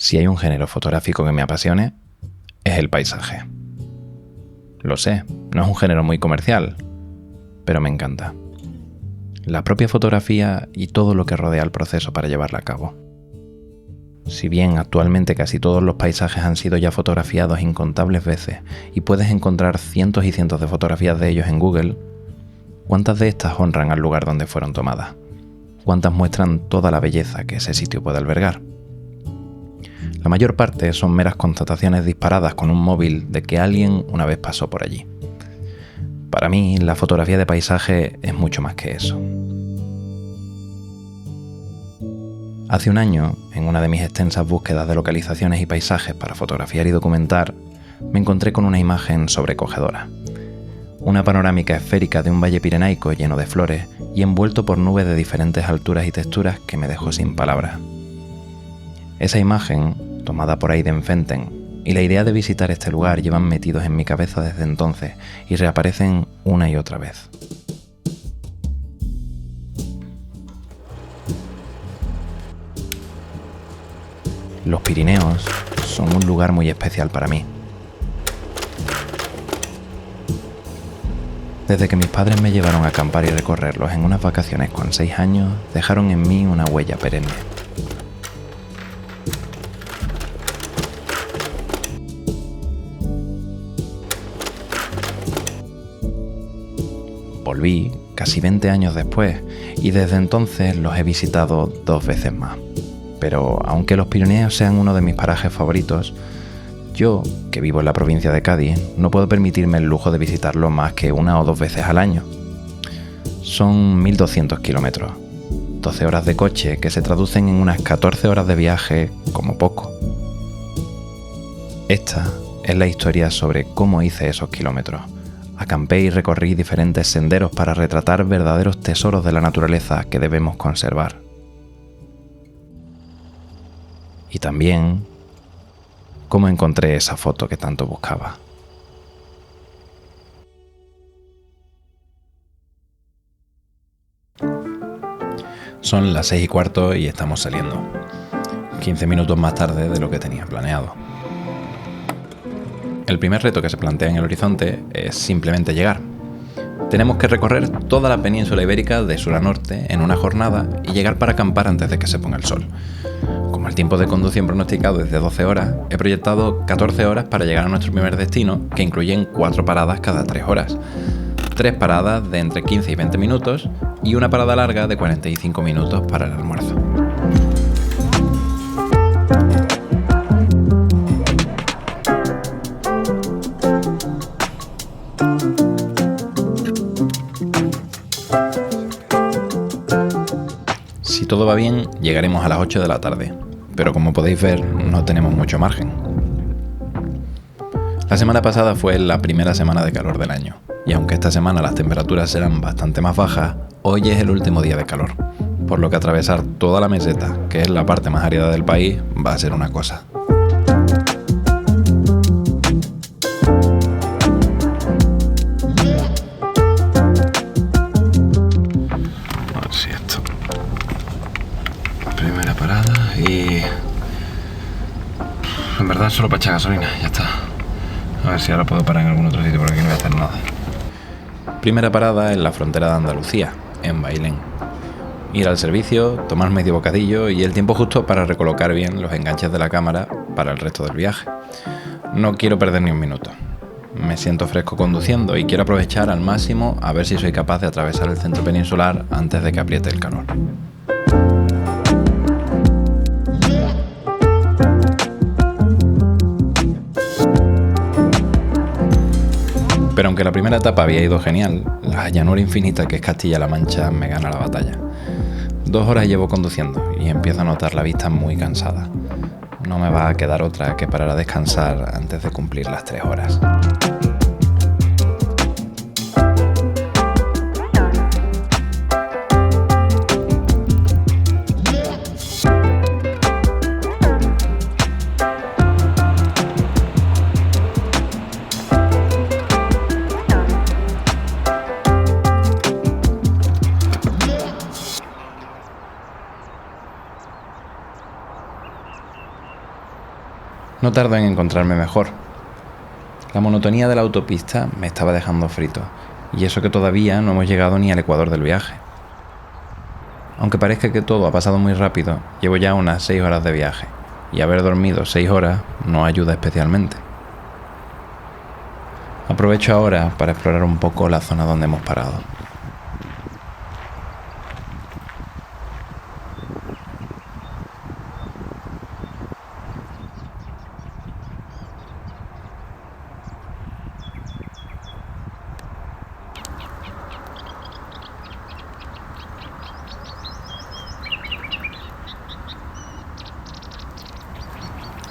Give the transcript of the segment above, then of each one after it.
Si hay un género fotográfico que me apasione, es el paisaje. Lo sé, no es un género muy comercial, pero me encanta. La propia fotografía y todo lo que rodea el proceso para llevarla a cabo. Si bien actualmente casi todos los paisajes han sido ya fotografiados incontables veces y puedes encontrar cientos y cientos de fotografías de ellos en Google, ¿cuántas de estas honran al lugar donde fueron tomadas? ¿Cuántas muestran toda la belleza que ese sitio puede albergar? La mayor parte son meras constataciones disparadas con un móvil de que alguien una vez pasó por allí. Para mí, la fotografía de paisaje es mucho más que eso. Hace un año, en una de mis extensas búsquedas de localizaciones y paisajes para fotografiar y documentar, me encontré con una imagen sobrecogedora. Una panorámica esférica de un valle pirenaico lleno de flores y envuelto por nubes de diferentes alturas y texturas que me dejó sin palabras. Esa imagen, tomada por Aiden Fenton, y la idea de visitar este lugar llevan metidos en mi cabeza desde entonces y reaparecen una y otra vez. Los Pirineos son un lugar muy especial para mí. Desde que mis padres me llevaron a acampar y recorrerlos en unas vacaciones con 6 años, dejaron en mí una huella perenne. Volví casi 20 años después y desde entonces los he visitado 2 veces más. Pero aunque los Pirineos sean uno de mis parajes favoritos, yo, que vivo en la provincia de Cádiz, no puedo permitirme el lujo de visitarlo más que 1 o 2 veces al año. Son 1.200 kilómetros, 12 horas de coche que se traducen en unas 14 horas de viaje como poco. Esta es la historia sobre cómo hice esos kilómetros. Acampé y recorrí diferentes senderos para retratar verdaderos tesoros de la naturaleza que debemos conservar. Y también cómo encontré esa foto que tanto buscaba. Son las 6:15 y estamos saliendo. 15 minutos más tarde de lo que tenía planeado. El primer reto que se plantea en el horizonte es simplemente llegar. Tenemos que recorrer toda la península ibérica de sur a norte en una jornada y llegar para acampar antes de que se ponga el sol. Como el tiempo de conducción pronosticado es de 12 horas, he proyectado 14 horas para llegar a nuestro primer destino, que incluyen 4 paradas cada 3 horas. 3 paradas de entre 15 y 20 minutos y una parada larga de 45 minutos para el almuerzo. Si todo va bien, llegaremos a las 8 de la tarde, pero como podéis ver, no tenemos mucho margen. La semana pasada fue la primera semana de calor del año, y aunque esta semana las temperaturas serán bastante más bajas, hoy es el último día de calor, por lo que atravesar toda la meseta, que es la parte más árida del país, va a ser una cosa. Primera parada y... en verdad solo para echar gasolina, ya está. A ver si ahora puedo parar en algún otro sitio, porque aquí no voy a hacer nada. Primera parada en la frontera de Andalucía, en Bailén. Ir al servicio, tomar medio bocadillo y el tiempo justo para recolocar bien los enganches de la cámara para el resto del viaje. No quiero perder ni un minuto. Me siento fresco conduciendo y quiero aprovechar al máximo a ver si soy capaz de atravesar el centro peninsular antes de que apriete el calor. Pero aunque la primera etapa había ido genial, la llanura infinita que es Castilla-La Mancha me gana la batalla. 2 horas llevo conduciendo y empiezo a notar la vista muy cansada. No me va a quedar otra que parar a descansar antes de cumplir las 3 horas. No tardó en encontrarme mejor. La monotonía de la autopista me estaba dejando frito, y eso que todavía no hemos llegado ni al ecuador del viaje. Aunque parezca que todo ha pasado muy rápido, llevo ya unas 6 horas de viaje, y haber dormido 6 horas no ayuda especialmente. Aprovecho ahora para explorar un poco la zona donde hemos parado.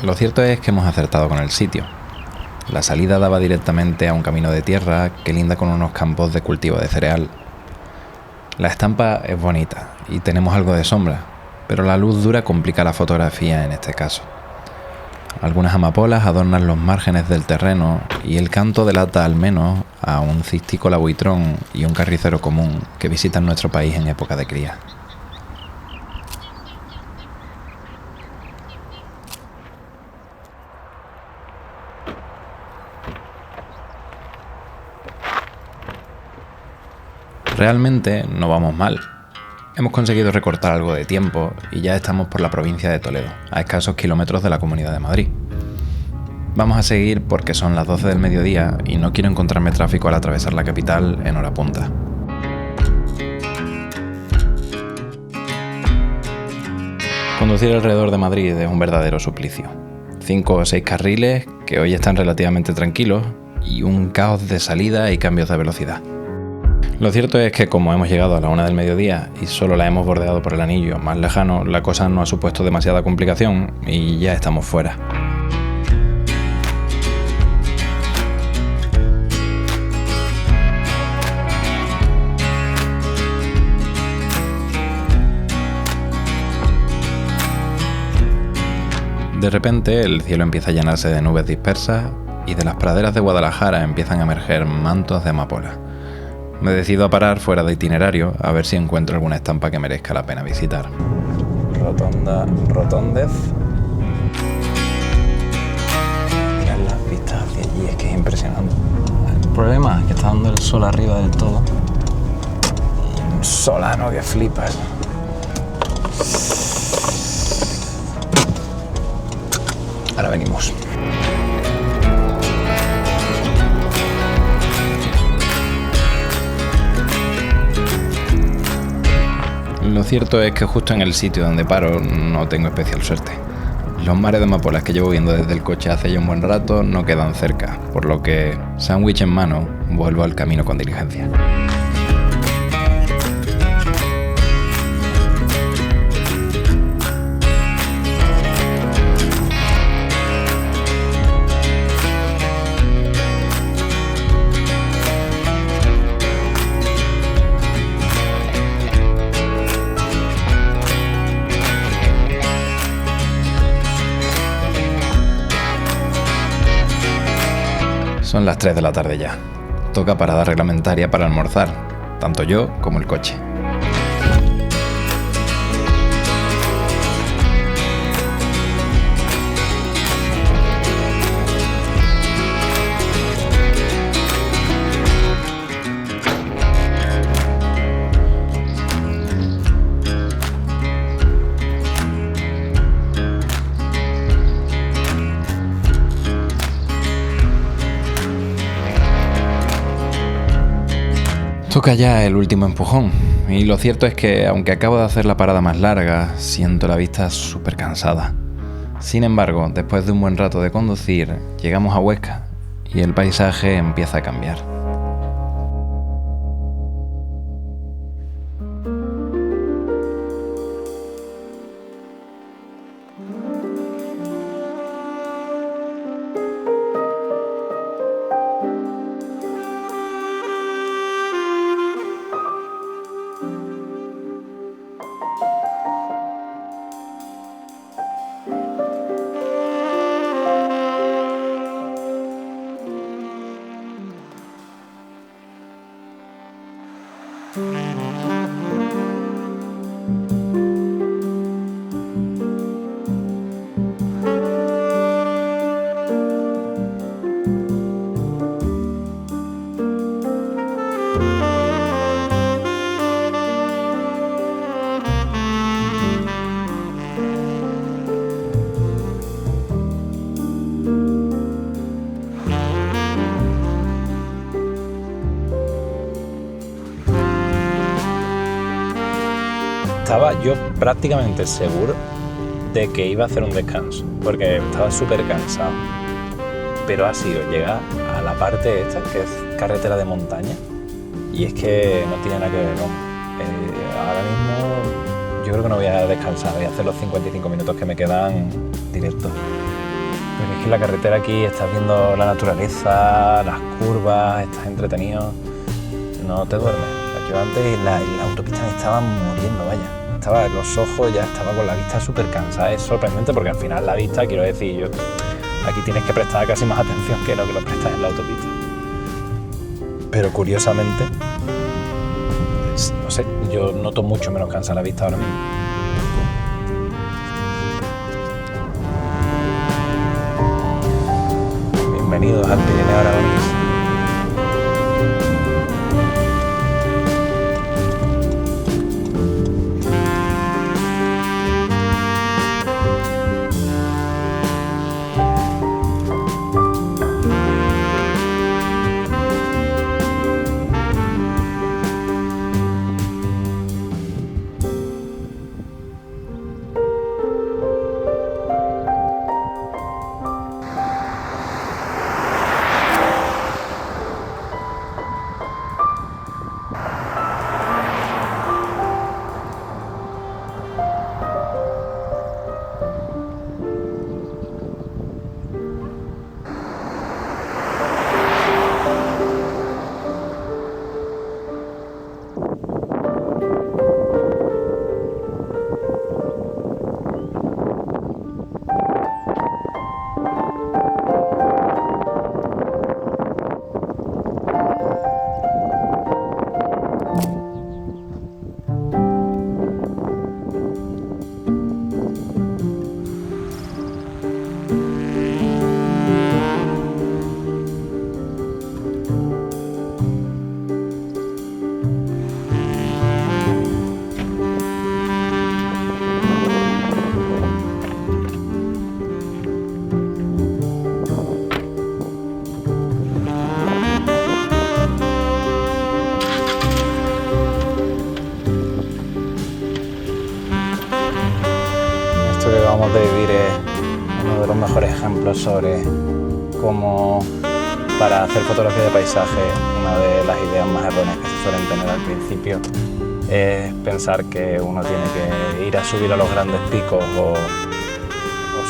Lo cierto es que hemos acertado con el sitio. La salida daba directamente a un camino de tierra que linda con unos campos de cultivo de cereal. La estampa es bonita y tenemos algo de sombra, pero la luz dura complica la fotografía en este caso. Algunas amapolas adornan los márgenes del terreno y el canto delata al menos a un cistícola buitrón y un carricero común que visitan nuestro país en época de cría. Realmente no vamos mal. Hemos conseguido recortar algo de tiempo y ya estamos por la provincia de Toledo, a escasos kilómetros de la Comunidad de Madrid. Vamos a seguir porque son las 12 del mediodía y no quiero encontrarme tráfico al atravesar la capital en hora punta. Conducir alrededor de Madrid es un verdadero suplicio. 5 o 6 carriles que hoy están relativamente tranquilos y un caos de salida y cambios de velocidad. Lo cierto es que como hemos llegado a la 1 del mediodía y solo la hemos bordeado por el anillo más lejano, la cosa no ha supuesto demasiada complicación y ya estamos fuera. De repente el cielo empieza a llenarse de nubes dispersas y de las praderas de Guadalajara empiezan a emerger mantos de amapola. Me decido a parar fuera de itinerario a ver si encuentro alguna estampa que merezca la pena visitar. Rotonda Rotondez. Mirad las vistas hacia allí, es que es impresionante. El problema es que está dando el sol arriba del todo. Y un solano que flipas. Ahora venimos. Lo cierto es que justo en el sitio donde paro no tengo especial suerte. Los mares de amapolas que llevo viendo desde el coche hace ya un buen rato no quedan cerca, por lo que, sándwich en mano, vuelvo al camino con diligencia. Son las 3 de la tarde ya. Toca parada reglamentaria para almorzar, tanto yo como el coche. Toca ya el último empujón, y lo cierto es que, aunque acabo de hacer la parada más larga, siento la vista súper cansada. Sin embargo, después de un buen rato de conducir, llegamos a Huesca y el paisaje empieza a cambiar. estaba yo prácticamente seguro de que iba a hacer un descanso, porque estaba súper cansado. Pero ha sido llegar a la parte esta, que es carretera de montaña, y es que no tiene nada que ver, ¿no? Ahora mismo yo creo que no voy a descansar, voy a hacer los 55 minutos que me quedan directos. Porque es que en la carretera aquí estás viendo la naturaleza, las curvas, estás entretenido, no te duermes. Yo antes en la autopista me estaba muriendo, vaya. Estaba los ojos, ya estaba con la vista súper cansada. Es sorprendente porque al final la vista, quiero decir, aquí tienes que prestar casi más atención que lo prestas en la autopista. Pero curiosamente, no sé, yo noto mucho menos cansada la vista ahora mismo. Bienvenidos al Pirineo Aragonés. Esto que acabamos de vivir es uno de los mejores ejemplos sobre cómo para hacer fotografía de paisaje una de las ideas más erróneas que se suelen tener al principio es pensar que uno tiene que ir a subir a los grandes picos o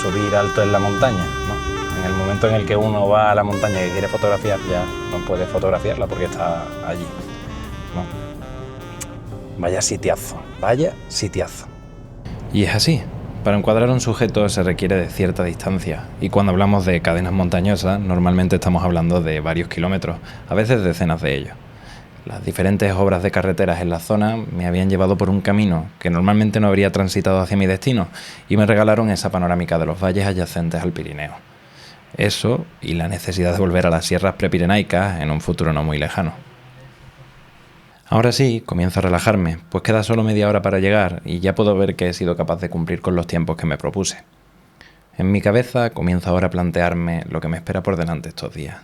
subir alto en la montaña, ¿no? En el momento en el que uno va a la montaña y quiere fotografiar, ya no puede fotografiarla porque está allí, ¿no? Vaya sitiazo, vaya sitiazo. Y es así. Para encuadrar un sujeto se requiere de cierta distancia, y cuando hablamos de cadenas montañosas, normalmente estamos hablando de varios kilómetros, a veces decenas de ellos. Las diferentes obras de carreteras en la zona me habían llevado por un camino que normalmente no habría transitado hacia mi destino, y me regalaron esa panorámica de los valles adyacentes al Pirineo. Eso y la necesidad de volver a las sierras prepirenaicas en un futuro no muy lejano. Ahora sí, comienzo a relajarme, pues queda solo media hora para llegar y ya puedo ver que he sido capaz de cumplir con los tiempos que me propuse. En mi cabeza comienzo ahora a plantearme lo que me espera por delante estos días.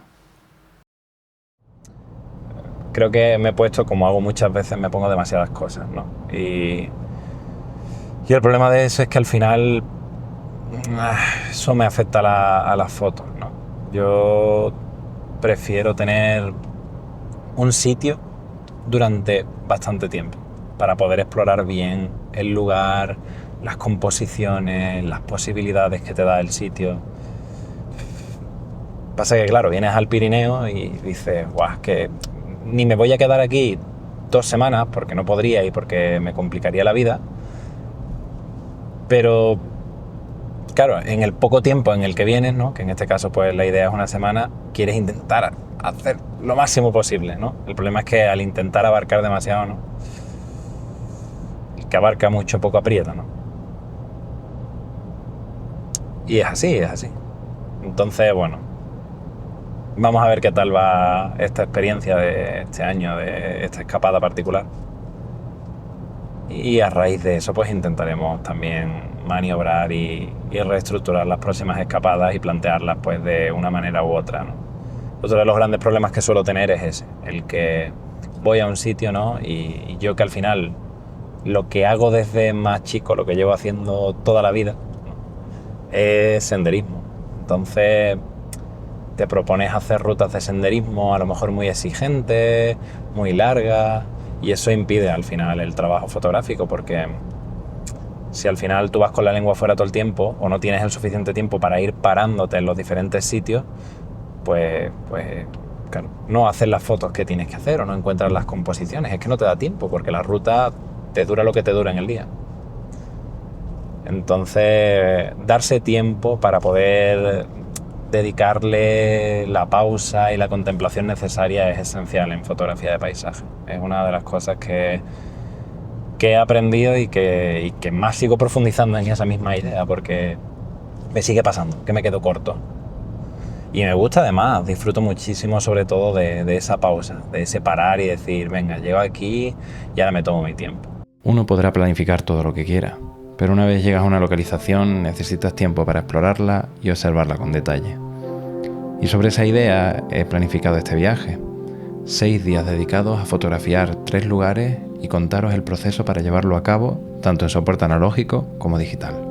Creo que me he puesto, como hago muchas veces, me pongo demasiadas cosas, ¿no? Y el problema de eso es que al final eso me afecta a las fotos, ¿no? Yo prefiero tener un sitio durante bastante tiempo para poder explorar bien el lugar, las composiciones, las posibilidades que te da el sitio. Pasa que claro, vienes al Pirineo y dices, guau, que ni me voy a quedar aquí 2 semanas porque no podría y porque me complicaría la vida, pero claro, en el poco tiempo en el que vienes, ¿no? Que en este caso pues la idea es una semana, quieres intentar hacer lo máximo posible, ¿no? El problema es que al intentar abarcar demasiado, ¿no? El que abarca mucho poco aprieta, ¿no? Y es así, es así. Entonces, bueno, vamos a ver qué tal va esta experiencia de este año, de esta escapada particular. Y a raíz de eso pues intentaremos también maniobrar y reestructurar las próximas escapadas y plantearlas pues de una manera u otra, ¿no? Otro de los grandes problemas que suelo tener es ese, el que voy a un sitio, ¿no? Y yo que al final lo que hago desde más chico, lo que llevo haciendo toda la vida, es senderismo. Entonces te propones hacer rutas de senderismo a lo mejor muy exigentes, muy largas, y eso impide al final el trabajo fotográfico, porque si al final tú vas con la lengua fuera todo el tiempo o no tienes el suficiente tiempo para ir parándote en los diferentes sitios, pues claro, no haces las fotos que tienes que hacer o no encuentras las composiciones. Es que no te da tiempo porque la ruta te dura lo que te dura en el día. Entonces, darse tiempo para poder dedicarle la pausa y la contemplación necesaria es esencial en fotografía de paisaje. Es una de las cosas que he aprendido y que más sigo profundizando en esa misma idea, porque me sigue pasando, que me quedo corto. Y me gusta además, disfruto muchísimo sobre todo de esa pausa, de separar y decir, venga, llego aquí y ahora me tomo mi tiempo. Uno podrá planificar todo lo que quiera, pero una vez llegas a una localización necesitas tiempo para explorarla y observarla con detalle. Y sobre esa idea he planificado este viaje. 6 días dedicados a fotografiar 3 lugares y contaros el proceso para llevarlo a cabo, tanto en soporte analógico como digital.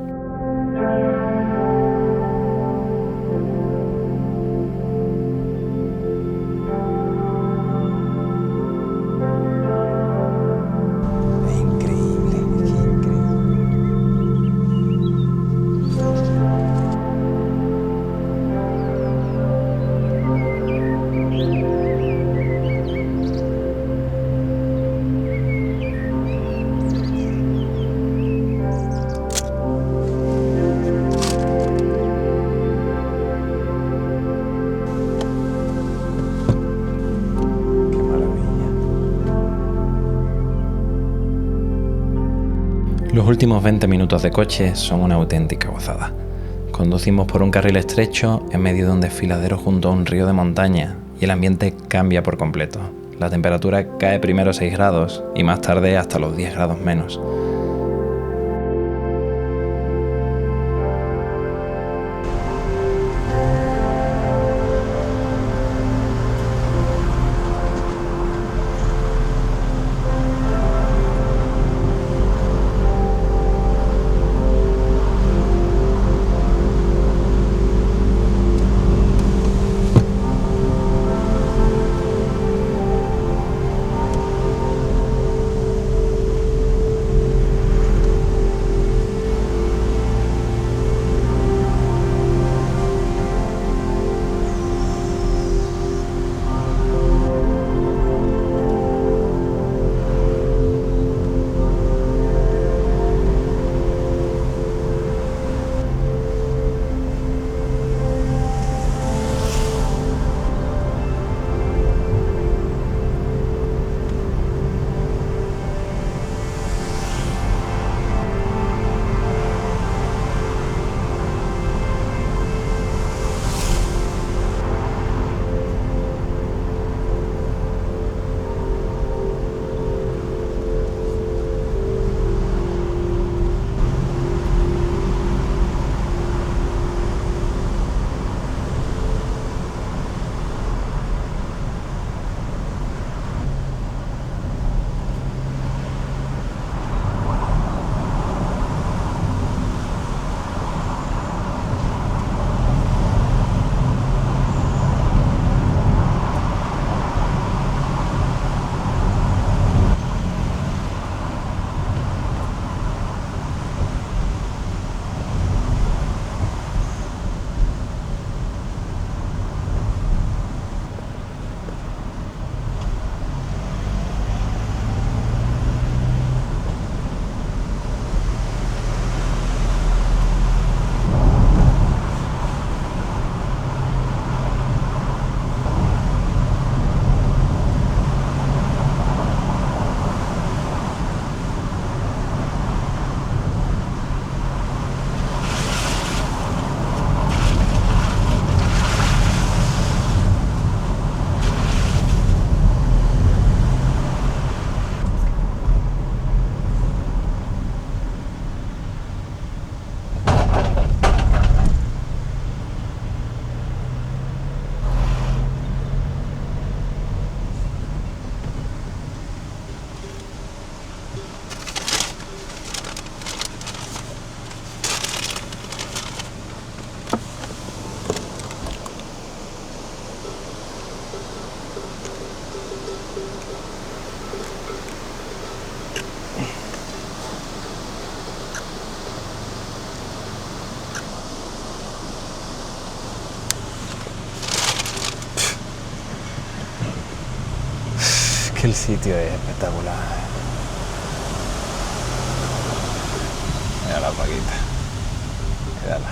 Los últimos 20 minutos de coche son una auténtica gozada. Conducimos por un carril estrecho en medio de un desfiladero junto a un río de montaña y el ambiente cambia por completo. La temperatura cae primero 6 grados y más tarde hasta los 10 grados menos. que el sitio es espectacular. Mira la vaquita. Mírala.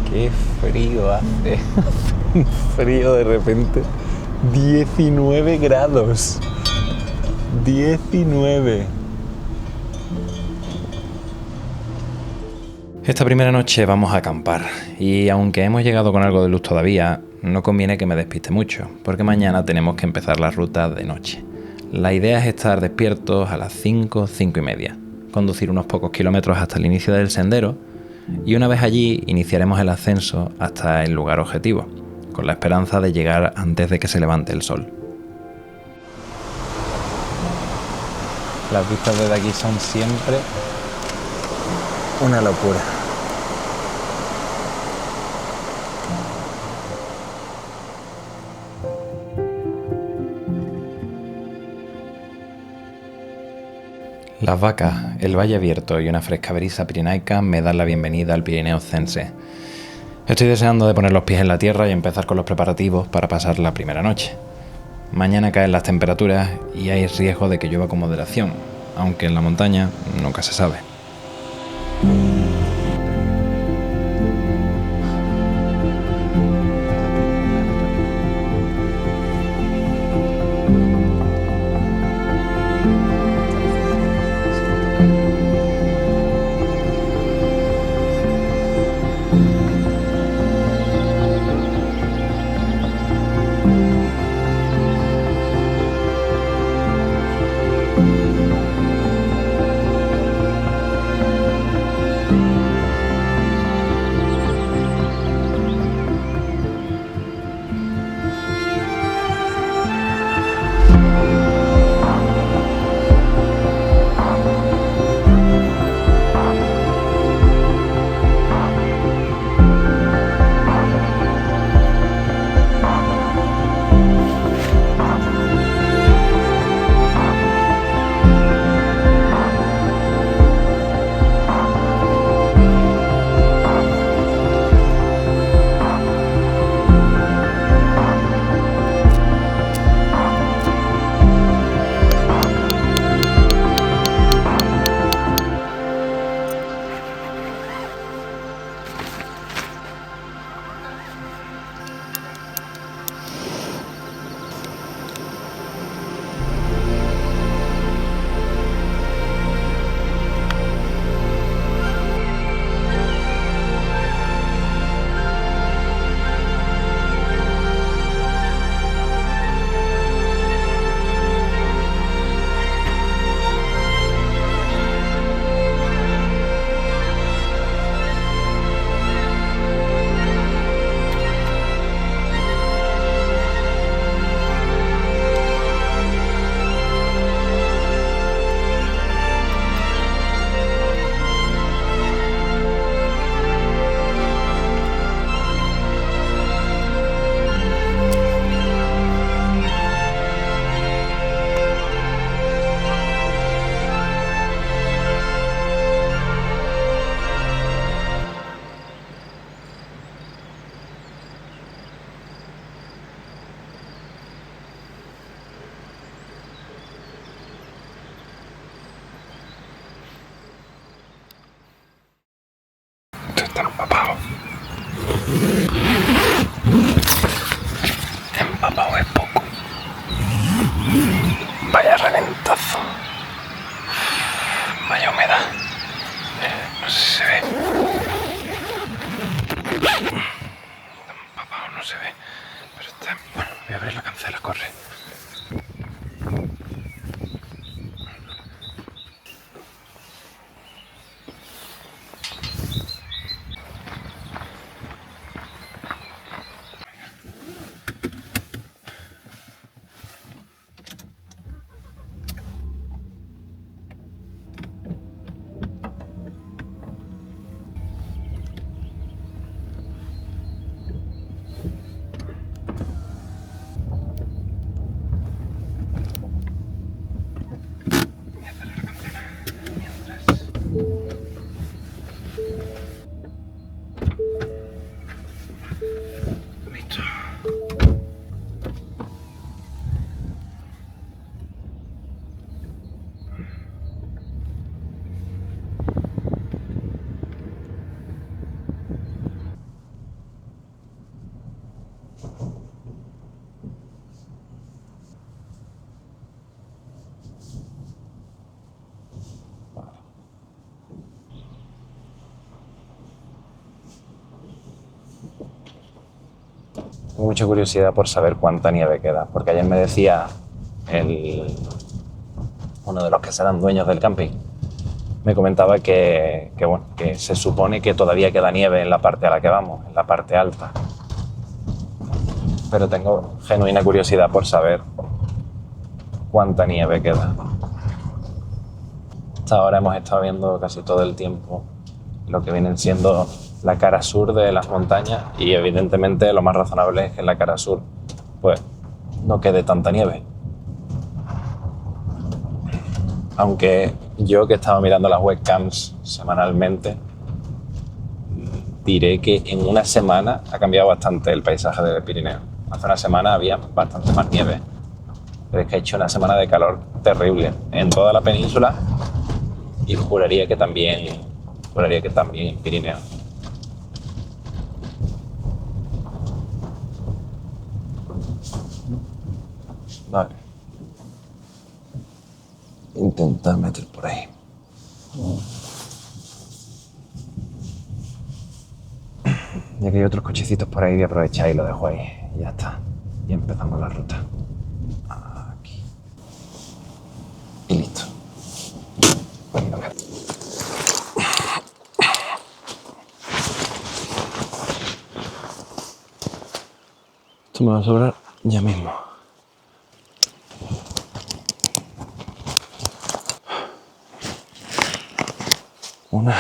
Qué frío hace. Frío de repente. 19 grados. 19. Esta primera noche vamos a acampar y aunque hemos llegado con algo de luz todavía, no conviene que me despiste mucho, porque mañana tenemos que empezar la ruta de noche. La idea es estar despiertos a las 5, 5 y media, conducir unos pocos kilómetros hasta el inicio del sendero y una vez allí iniciaremos el ascenso hasta el lugar objetivo, con la esperanza de llegar antes de que se levante el sol. Las vistas desde aquí son siempre una locura. Las vacas, el valle abierto y una fresca brisa pirenaica me dan la bienvenida al Pirineo Oscense. Estoy deseando de poner los pies en la tierra y empezar con los preparativos para pasar la primera noche. Mañana caen las temperaturas y hay riesgo de que llueva con moderación, aunque en la montaña nunca se sabe. Está empapado. Empapado es poco. Vaya reventazo. Vaya humedad. No sé si se ve. Empapado no se ve. Pero está... Bueno, voy a abrir la cancela, corre. Tengo mucha curiosidad por saber cuánta nieve queda, porque ayer me decía uno de los que serán dueños del camping, me comentaba bueno, que se supone que todavía queda nieve en la parte a la que vamos, en la parte alta. Pero tengo genuina curiosidad por saber cuánta nieve queda. Hasta ahora hemos estado viendo casi todo el tiempo lo que vienen siendo la cara sur de las montañas y evidentemente lo más razonable es que en la cara sur pues no quede tanta nieve. Aunque yo, que he estado mirando las webcams semanalmente, diré que en una semana ha cambiado bastante el paisaje del Pirineo. Hace una semana había bastante más nieve, pero es que ha hecho una semana de calor terrible en toda la península y juraría que también en Pirineo. Vale. Intentar meter por ahí. Ya que hay otros cochecitos por ahí, voy a aprovechar y lo dejo ahí. Y ya está. Y empezamos la ruta. Aquí. Y listo. Esto me va a sobrar ya mismo. Una.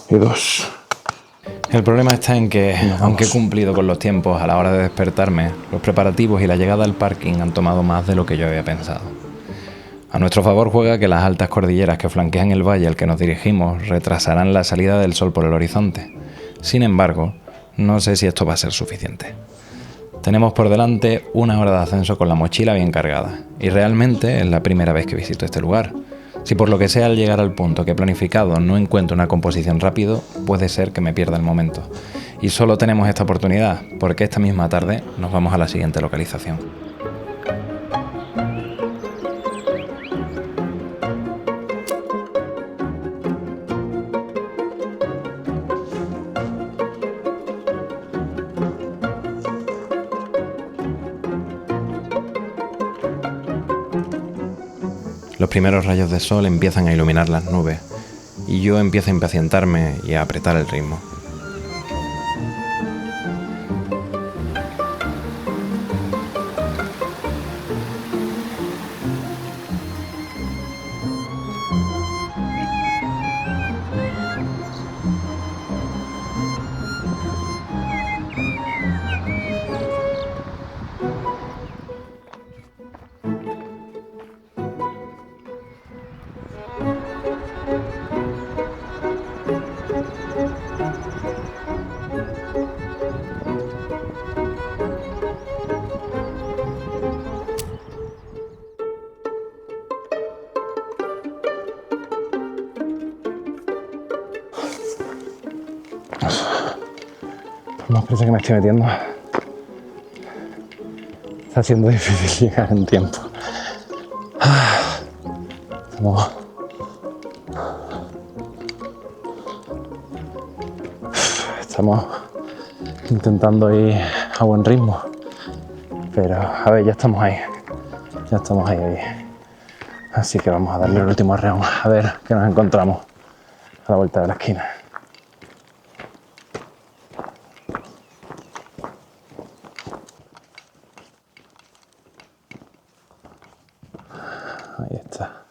Y dos. El problema está en que, aunque he cumplido con los tiempos a la hora de despertarme, los preparativos y la llegada al parking han tomado más de lo que yo había pensado. A nuestro favor juega que las altas cordilleras que flanquean el valle al que nos dirigimos retrasarán la salida del sol por el horizonte. Sin embargo, no sé si esto va a ser suficiente. Tenemos por delante 1 hora de ascenso con la mochila bien cargada, y realmente es la primera vez que visito este lugar. Si por lo que sea al llegar al punto que he planificado no encuentro una composición rápido, puede ser que me pierda el momento. Y solo tenemos esta oportunidad, porque esta misma tarde nos vamos a la siguiente localización. Los primeros rayos de sol empiezan a iluminar las nubes y yo empiezo a impacientarme y a apretar el ritmo. Por más prisa que me estoy metiendo, está siendo difícil llegar en tiempo. Estamos intentando ir a buen ritmo, pero a ver, ya estamos ahí. Así que vamos a darle el último arreón, a ver qué nos encontramos a la vuelta de la esquina. Ahí está.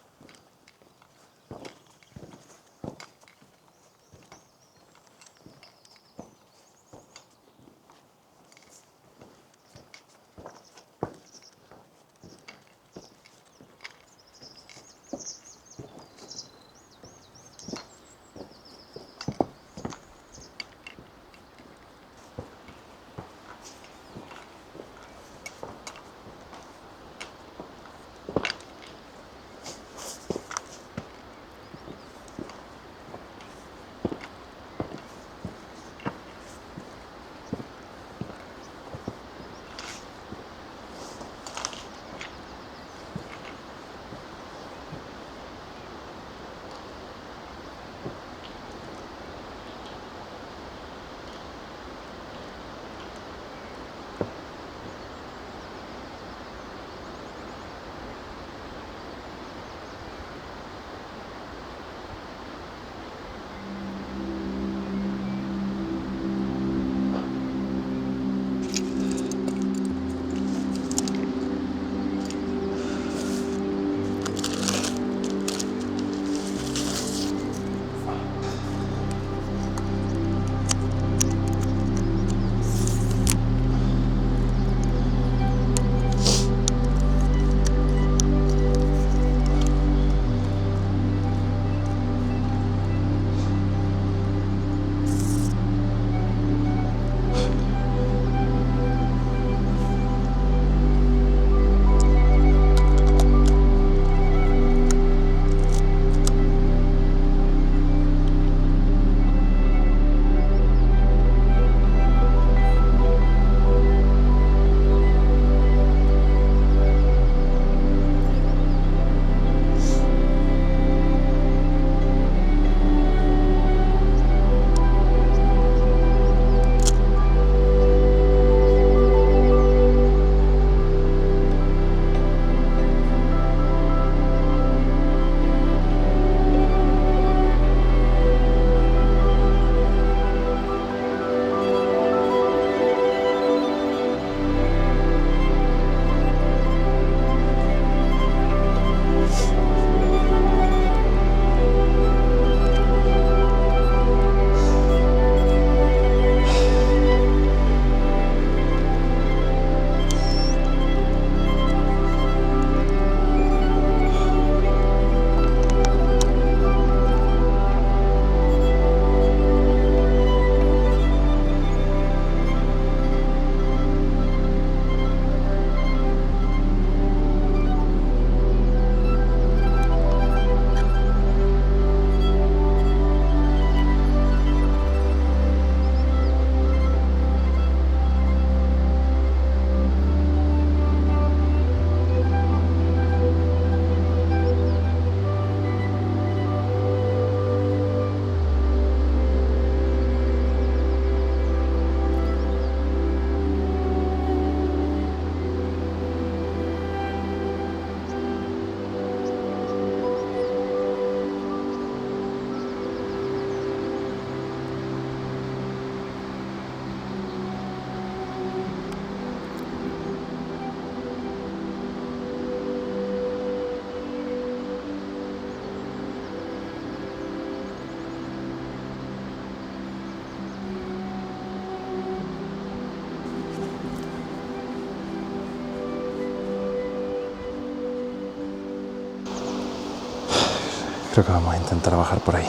Creo que vamos a intentar bajar por ahí.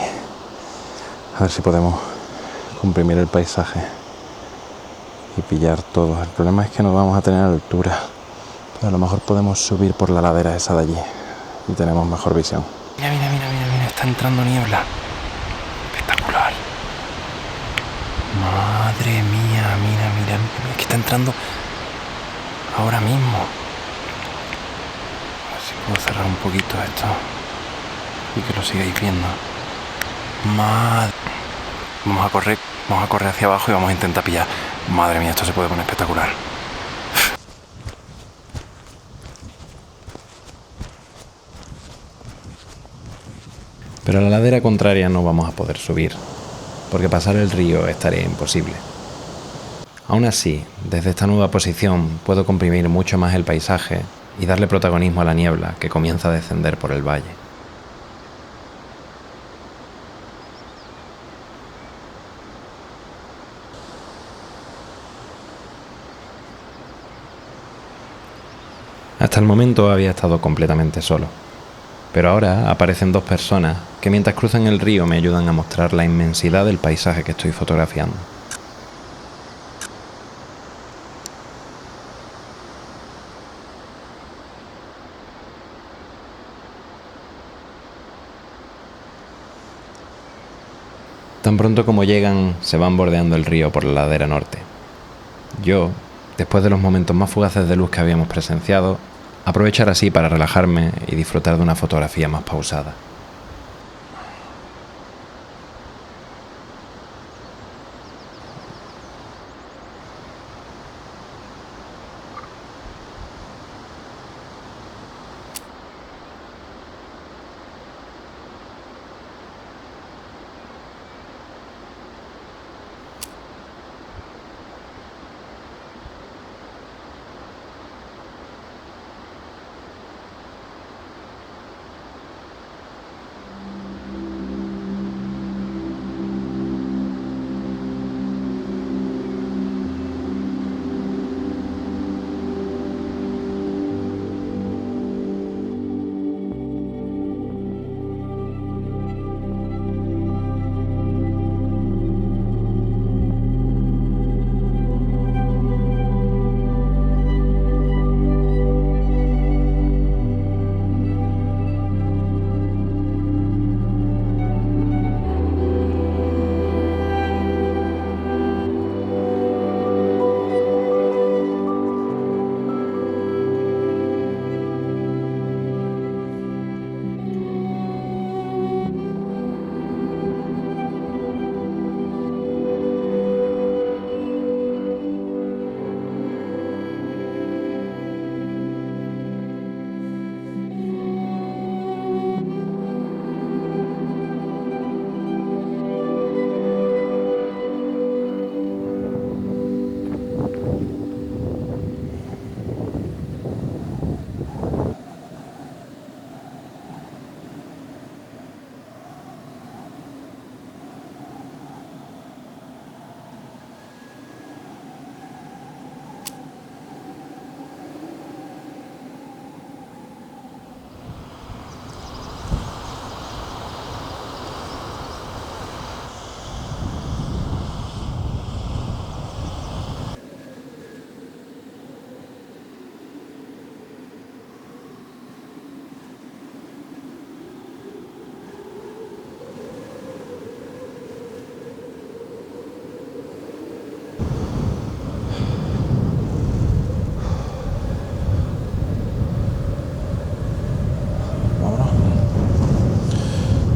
A ver si podemos comprimir el paisaje y pillar todo. El problema es que no vamos a tener altura. Pero a lo mejor podemos subir por la ladera esa de allí y tenemos mejor visión. Mira, está entrando niebla. Espectacular. Madre mía, mira, es que está entrando ahora mismo. A ver si puedo cerrar un poquito esto y que lo sigáis viendo. Madre. Vamos a correr hacia abajo y vamos a intentar pillar. Madre mía, esto se puede poner espectacular. Pero a la ladera contraria no vamos a poder subir, porque pasar el río estaría imposible. Aún así, desde esta nueva posición puedo comprimir mucho más el paisaje y darle protagonismo a la niebla que comienza a descender por el valle. Hasta el momento había estado completamente solo, pero ahora aparecen dos personas que mientras cruzan el río me ayudan a mostrar la inmensidad del paisaje que estoy fotografiando. Tan pronto como llegan, se van bordeando el río por la ladera norte. Yo, después de los momentos más fugaces de luz que habíamos presenciado, aprovechar así para relajarme y disfrutar de una fotografía más pausada.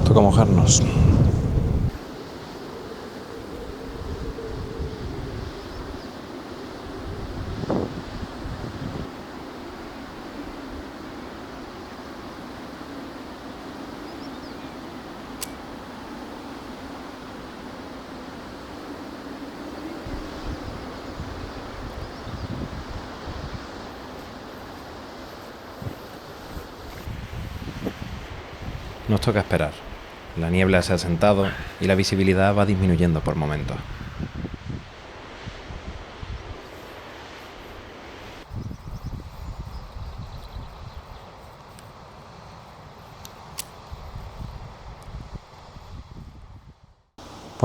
Toca mojarnos. Nos toca esperar. La niebla se ha asentado y la visibilidad va disminuyendo por momentos.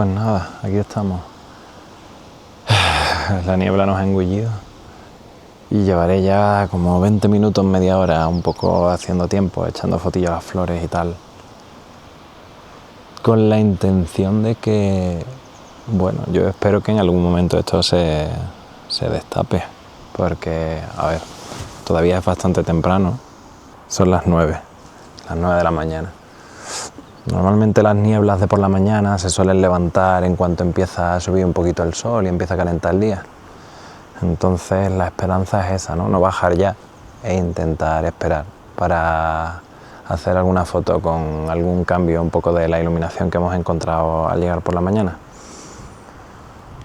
Pues nada, aquí estamos. La niebla nos ha engullido y llevaré ya como 20 minutos, media hora, un poco haciendo tiempo, echando fotillos a las flores y tal, con la intención de que, bueno, yo espero que en algún momento esto se destape, porque, a ver, todavía es bastante temprano, son las 9 de la mañana. Normalmente las nieblas de por la mañana se suelen levantar en cuanto empieza a subir un poquito el sol y empieza a calentar el día. Entonces la esperanza es esa, no bajar ya e intentar esperar para hacer alguna foto con algún cambio un poco de la iluminación que hemos encontrado al llegar por la mañana.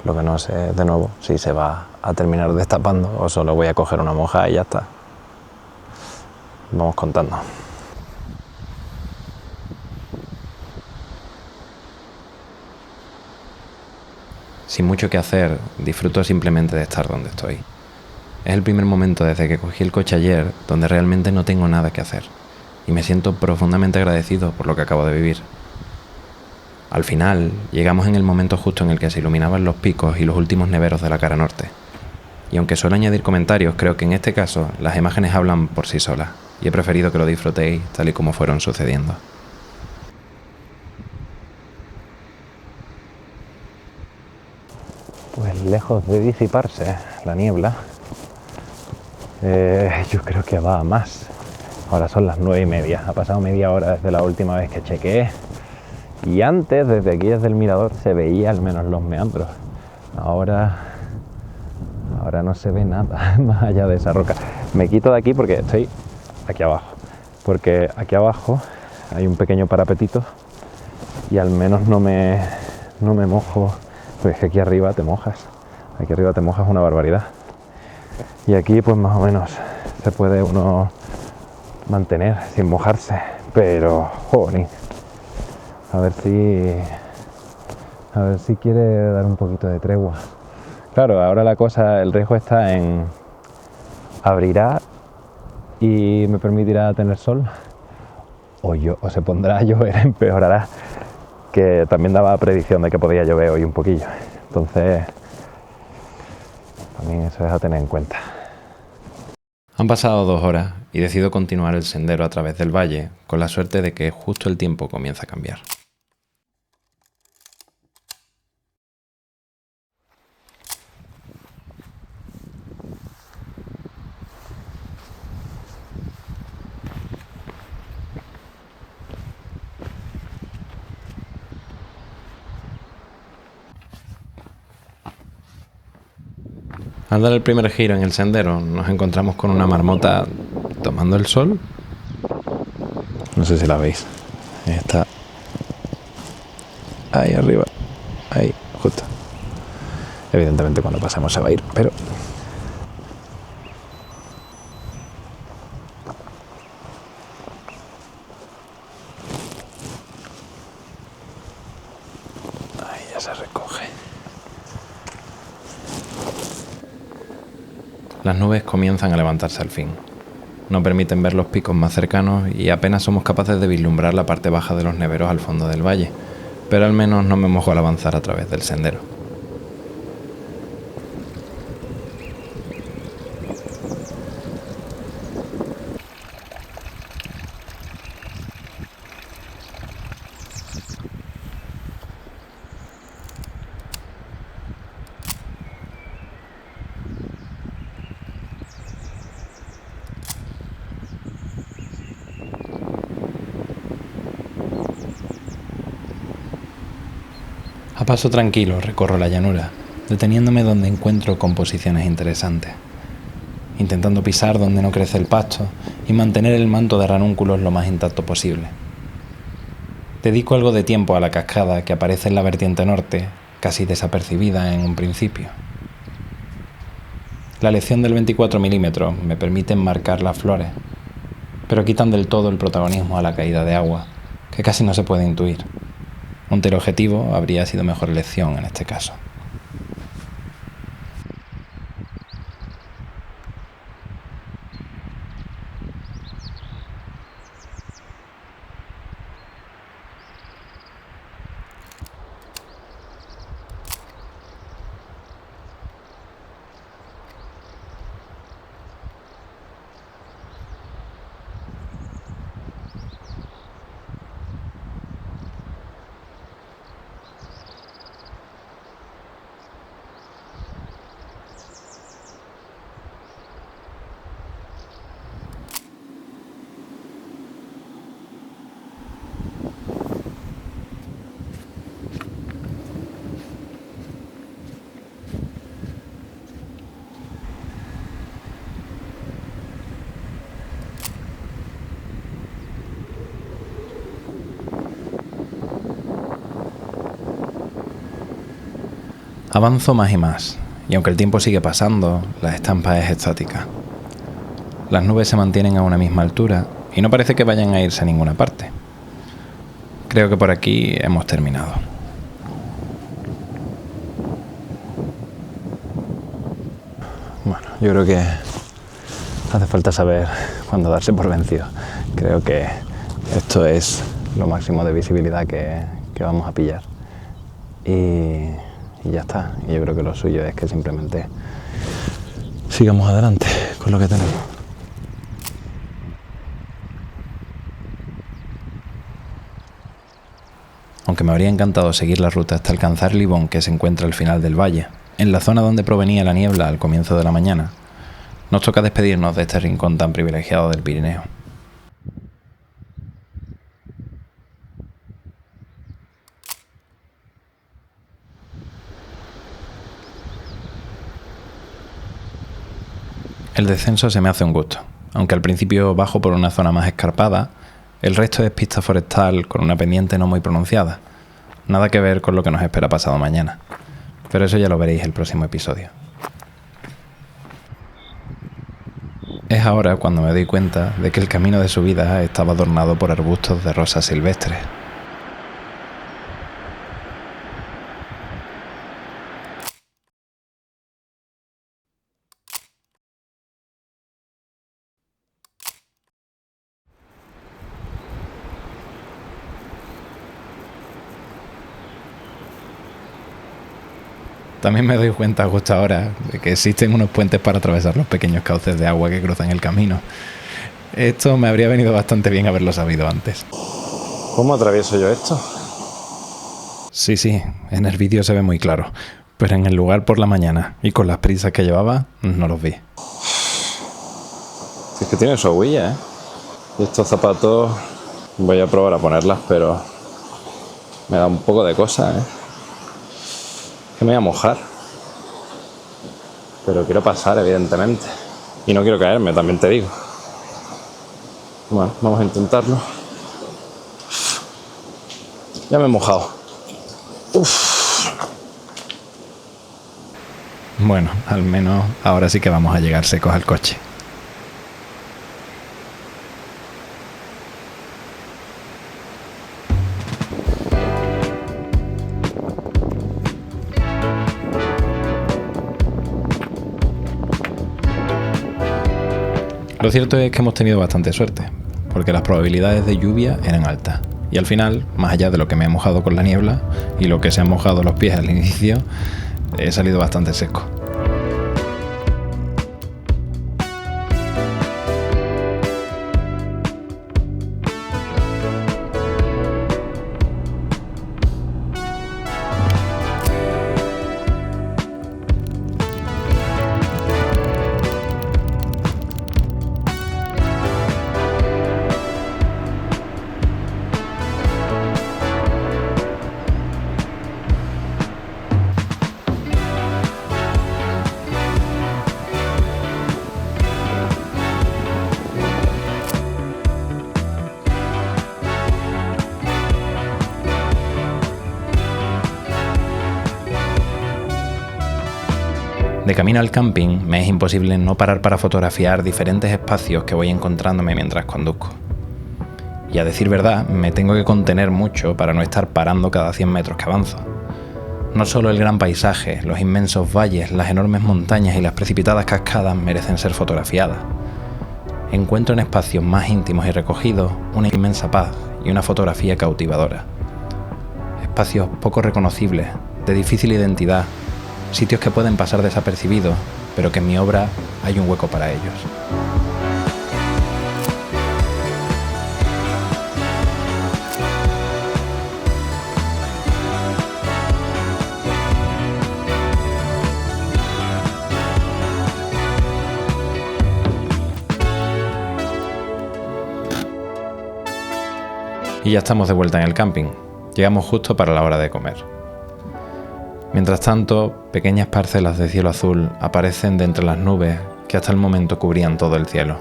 Lo que no sé, de nuevo, si se va a terminar destapando o solo voy a coger una moja y ya está. Vamos contando. Sin mucho que hacer, disfruto simplemente de estar donde estoy. Es el primer momento desde que cogí el coche ayer donde realmente no tengo nada que hacer y me siento profundamente agradecido por lo que acabo de vivir. Al final, llegamos en el momento justo en el que se iluminaban los picos y los últimos neveros de la cara norte. Y aunque suelo añadir comentarios, creo que en este caso las imágenes hablan por sí solas y he preferido que lo disfrutéis tal y como fueron sucediendo. Pues lejos de disiparse la niebla, yo creo que va a más. Ahora son las 9:30, ha pasado media hora desde la última vez que chequeé y antes, desde aquí, desde el mirador, se veía al menos los meandros. Ahora no se ve nada más allá de esa roca. Me quito de aquí porque estoy aquí abajo, porque aquí abajo hay un pequeño parapetito y al menos no me mojo. Pues que aquí arriba te mojas una barbaridad. Y aquí pues más o menos se puede uno mantener sin mojarse, pero joder, a ver si quiere dar un poquito de tregua. Claro, ahora la cosa, el riesgo está en abrirá y me permitirá tener sol, o se pondrá a llover, empeorará, que también daba predicción de que podía llover hoy un poquillo. Entonces, también eso es a tener en cuenta. Han pasado 2 horas y decido continuar el sendero a través del valle, con la suerte de que justo el tiempo comienza a cambiar. Al dar el primer giro en el sendero, nos encontramos con una marmota tomando el sol. No sé si la veis. Está ahí arriba. Ahí, justo. Evidentemente cuando pasemos se va a ir, pero... ahí ya se recoge. Las nubes comienzan a levantarse al fin. No permiten ver los picos más cercanos y apenas somos capaces de vislumbrar la parte baja de los neveros al fondo del valle, pero al menos no me mojo al avanzar a través del sendero. A paso tranquilo recorro la llanura, deteniéndome donde encuentro composiciones interesantes, intentando pisar donde no crece el pasto y mantener el manto de ranúnculos lo más intacto posible. Dedico algo de tiempo a la cascada que aparece en la vertiente norte, casi desapercibida en un principio. La elección del 24 milímetros me permite enmarcar las flores, pero quitan del todo el protagonismo a la caída de agua, que casi no se puede intuir. Un teleobjetivo habría sido mejor elección en este caso. Avanzo más y más, y aunque el tiempo sigue pasando, la estampa es estática. Las nubes se mantienen a una misma altura y no parece que vayan a irse a ninguna parte. Creo que por aquí hemos terminado. Bueno, yo creo que hace falta saber cuándo darse por vencido. Creo que esto es lo máximo de visibilidad que vamos a pillar. Y ya está. Y yo creo que lo suyo es que simplemente sigamos adelante con lo que tenemos. Aunque me habría encantado seguir la ruta hasta alcanzar Livón, que se encuentra al final del valle, en la zona donde provenía la niebla al comienzo de la mañana, nos toca despedirnos de este rincón tan privilegiado del Pirineo. El descenso se me hace un gusto, aunque al principio bajo por una zona más escarpada, el resto es pista forestal con una pendiente no muy pronunciada. Nada que ver con lo que nos espera pasado mañana, pero eso ya lo veréis el próximo episodio. Es ahora cuando me doy cuenta de que el camino de subida estaba adornado por arbustos de rosas silvestres. También me doy cuenta justo ahora de que existen unos puentes para atravesar los pequeños cauces de agua que cruzan el camino. Esto me habría venido bastante bien haberlo sabido antes. ¿Cómo atravieso yo esto? Sí, en el vídeo se ve muy claro, pero en el lugar por la mañana y con las prisas que llevaba, no los vi. Es que tiene su huella, ¿eh? Y estos zapatos voy a probar a ponerlas, pero me da un poco de cosa, ¿eh? Que me voy a mojar. Pero quiero pasar, evidentemente. Y no quiero caerme, también te digo. Bueno, vamos a intentarlo. Ya me he mojado. Uf. Bueno, al menos ahora sí que vamos a llegar secos al coche. Lo cierto es que hemos tenido bastante suerte, porque las probabilidades de lluvia eran altas. Y al final, más allá de lo que me he mojado con la niebla y lo que se han mojado los pies al inicio, he salido bastante seco. De camino al camping me es imposible no parar para fotografiar diferentes espacios que voy encontrándome mientras conduzco. Y a decir verdad, me tengo que contener mucho para no estar parando cada 100 metros que avanzo. No solo el gran paisaje, los inmensos valles, las enormes montañas y las precipitadas cascadas merecen ser fotografiadas. Encuentro en espacios más íntimos y recogidos una inmensa paz y una fotografía cautivadora. Espacios poco reconocibles, de difícil identidad, sitios que pueden pasar desapercibidos, pero que en mi obra hay un hueco para ellos. Y ya estamos de vuelta en el camping. Llegamos justo para la hora de comer. Mientras tanto, pequeñas parcelas de cielo azul aparecen de entre las nubes que hasta el momento cubrían todo el cielo.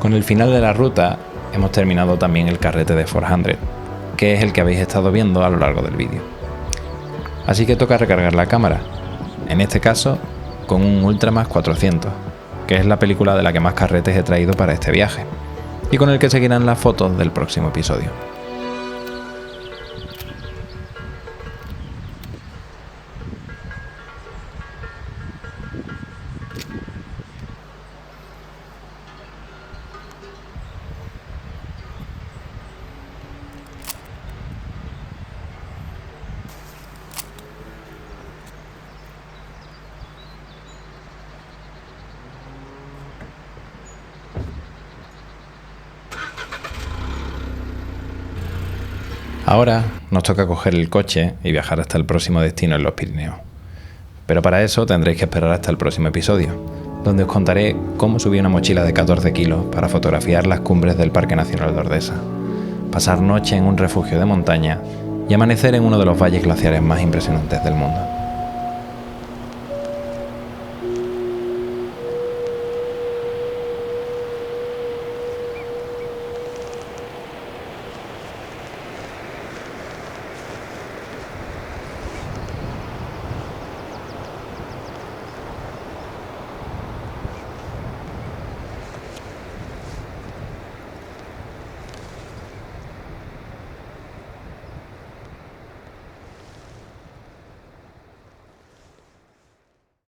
Con el final de la ruta hemos terminado también el carrete de 400, que es el que habéis estado viendo a lo largo del vídeo. Así que toca recargar la cámara, en este caso con un Ultramax 400, que es la película de la que más carretes he traído para este viaje, y con el que seguirán las fotos del próximo episodio. Ahora nos toca coger el coche y viajar hasta el próximo destino en los Pirineos. Pero para eso tendréis que esperar hasta el próximo episodio, donde os contaré cómo subí una mochila de 14 kilos para fotografiar las cumbres del Parque Nacional de Ordesa, pasar noche en un refugio de montaña y amanecer en uno de los valles glaciares más impresionantes del mundo.